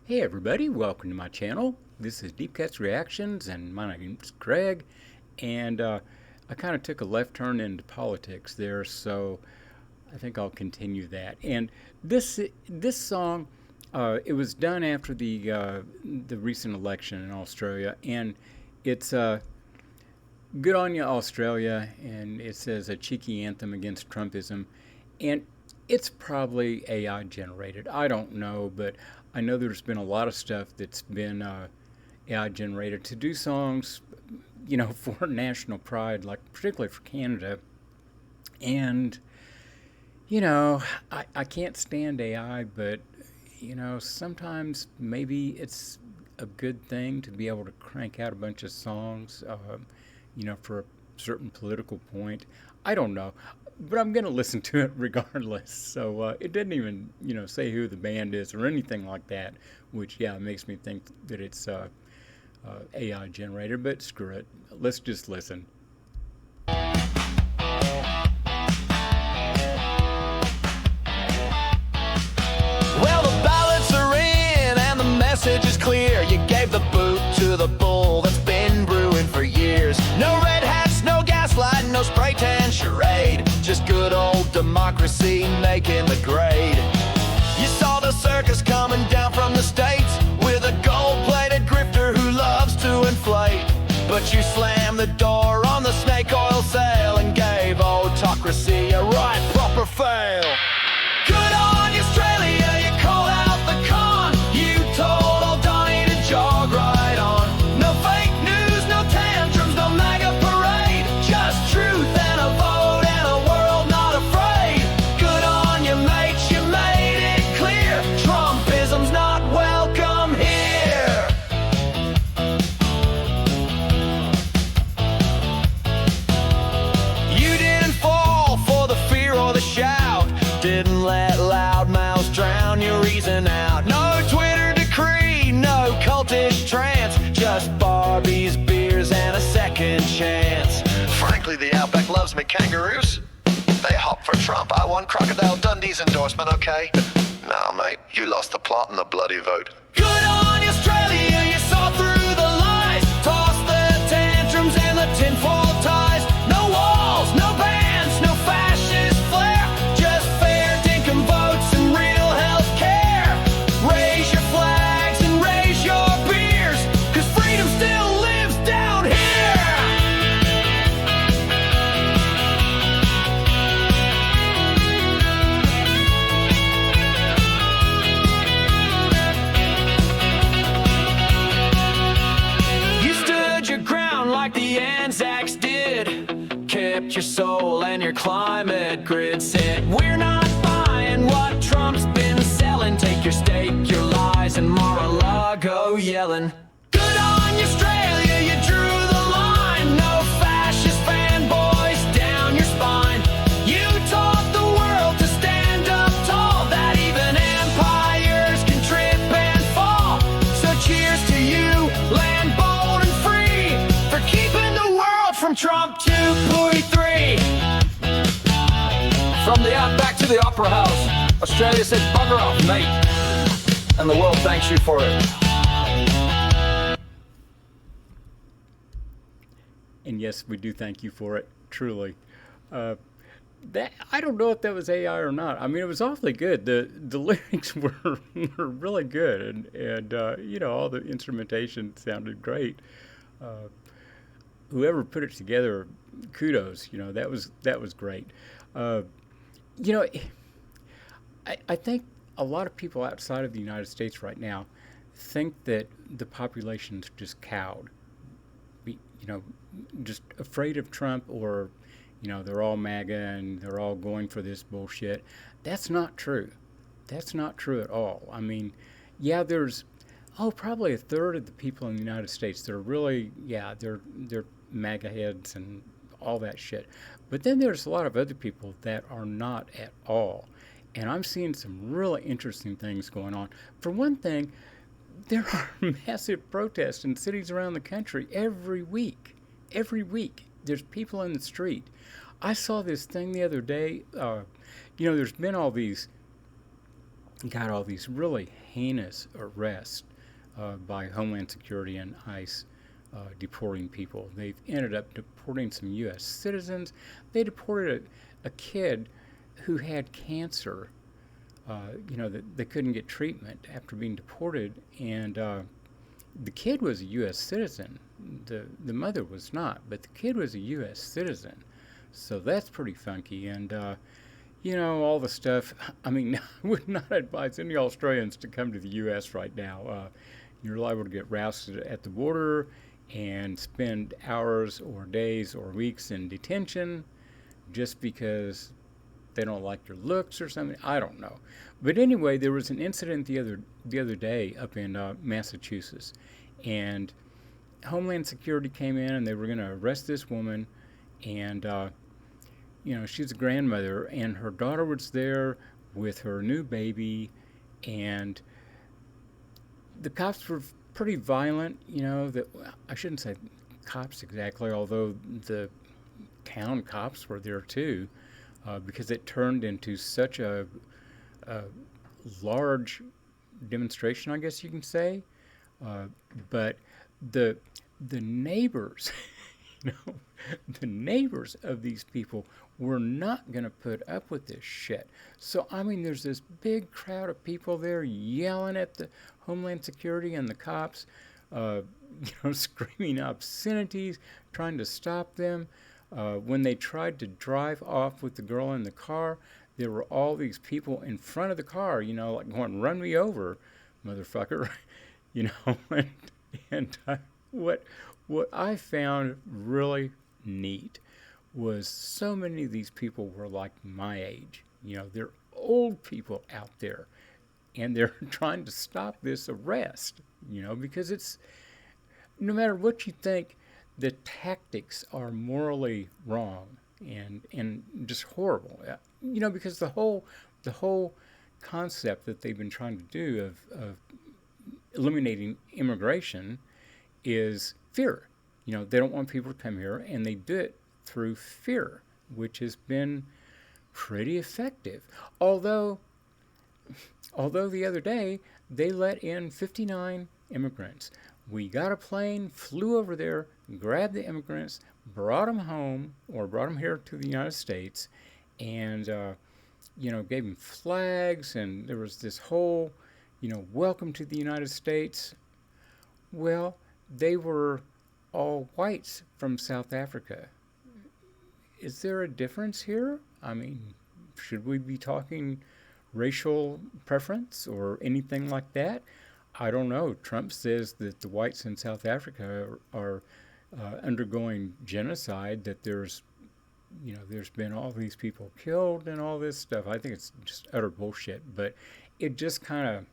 Hey everybody, welcome to my channel. This is Deep Cuts Reactions and my name's Greg. And I kind of took a left turn into politics there, so I think I'll continue that. And this song, it was done after the recent election in Australia, and it's good on you, Australia, and it says a cheeky anthem against Trumpism. And it's probably AI generated. I don't know, but I know there's been a lot of stuff that's been AI generated to do songs, for national pride, like particularly for Canada. And, I can't stand AI, but, sometimes maybe it's a good thing to be able to crank out a bunch of songs, for a certain political point. I don't know, but I'm going to listen to it regardless. So it didn't even, say who the band is or anything like that, which, yeah, makes me think that it's AI generated, but screw it. Let's just listen. Well, the ballots are in and the message is clear. You gave the boot to the bull that's been brewing for years. No red hats, no gaslighting, no spray tan charade. Just good old democracy making the grade. You saw the circus coming down from the States with a gold-plated grifter who loves to inflate. But you slammed the door on the snake oil sale and gave autocracy a right proper fail. Good on you, Australia, you called out the con. You told old Donny to jog right on. No fake news, no tantrums, no MAGA parade. Just truth and a vote and a world not afraid. Good on you, mate, you made it clear. Trumpism's not welcome here. You didn't fall for the fear or the shout. Didn't let loud mouths drown your reason out. No Twitter decree, no cultish trance. Just Barbies, beers, and a second chance. Frankly, the Outback loves me kangaroos. They hop for Trump. I won Crocodile Dundee's endorsement, okay? Nah, mate, you lost the plot and the bloody vote. Good on you, Australia, you saw through the lies. Tossed the tantrums and the tinfoil ties. No walls, no bans, no fascist flair. Just fair dinkum votes and real health care. Raise your flags and raise your beers, 'cause freedom still lives down here. You stood your ground like the Anzacs did. Kept your soul and your climate grid. Said, we're not buying what Trump's been selling. Take your stake, your lies, and Mar-a-Lago yelling. Good on you, Australia, you drew the line. No fascist fanboys down your spine. You taught the world to stand up tall, that even empires can trip and fall. So cheers to you, land bold and free, for keeping the world from Trump 2.3. From the Outback to the Opera House, Australia said bugger off, mate. And the world thanks you for it. And yes, we do thank you for it, truly. That I don't know if that was AI or not. I mean, it was awfully good. The lyrics were really good, and all the instrumentation sounded great. Whoever put it together, kudos. That was great. I think a lot of people outside of the United States right now think that the population's just cowed, just afraid of Trump, or, they're all MAGA and they're all going for this bullshit. That's not true. That's not true at all. I mean, yeah, there's, probably a third of the people in the United States that are really, they're MAGA heads and all that shit. But then there's a lot of other people that are not at all. And I'm seeing some really interesting things going on. For one thing, there are massive protests in cities around the country every week. Every week, there's people in the street. I saw this thing the other day. There's been all these really heinous arrest by Homeland Security and ICE deporting people. They've ended up deporting some U.S. citizens. They deported a kid who had cancer. That they couldn't get treatment after being deported, and the kid was a U.S. citizen. The mother was not, but the kid was a U.S. citizen. So that's pretty funky. And all the stuff. I mean, I would not advise any Australians to come to the U.S. right now. You're liable to get rousted at the border and spend hours or days or weeks in detention just because they don't like your looks or something. I don't know. But anyway, there was an incident the other day up in Massachusetts, and Homeland Security came in and they were going to arrest this woman, and she's a grandmother, and her daughter was there with her new baby, and the cops were pretty violent. I shouldn't say cops exactly, although the town cops were there too. Because it turned into such a large demonstration, I guess you can say. But the neighbors, the neighbors of these people were not going to put up with this shit. So, I mean, there's this big crowd of people there yelling at the Homeland Security and the cops, screaming obscenities, trying to stop them. When they tried to drive off with the girl in the car, there were all these people in front of the car, like going, "Run me over, motherfucker," And what I found really neat was so many of these people were like my age. They're old people out there, and they're trying to stop this arrest. Because it's, no matter what you think, the tactics are morally wrong and just horrible. Because the whole concept that they've been trying to do of eliminating immigration is fear. They don't want people to come here, and they do it through fear, which has been pretty effective. Although the other day they let in 59 immigrants. We got a plane, flew over there, grabbed the immigrants, brought them home, or brought them here to the United States, and, gave them flags, and there was this whole, welcome to the United States. Well, they were all whites from South Africa. Is there a difference here? I mean, should we be talking racial preference or anything like that? I don't know. Trump says that the whites in South Africa are undergoing genocide, that there's been all these people killed and all this stuff. I think it's just utter bullshit, but it just kind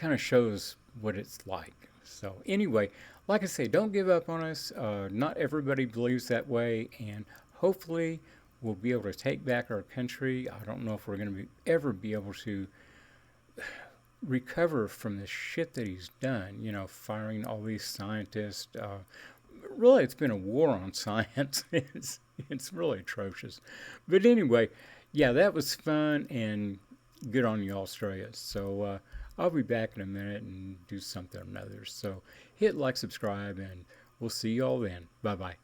of shows what it's like. So anyway, like I say, don't give up on us. Not everybody believes that way, and hopefully we'll be able to take back our country. I don't know if we're going to ever be able to recover from the shit that he's done, firing all these scientists. Really, it's been a war on science. It's really atrocious. But anyway, yeah, that was fun, and good on you, Australia. So I'll be back in a minute and do something or another. So hit like, subscribe, and we'll see you all then. Bye-bye.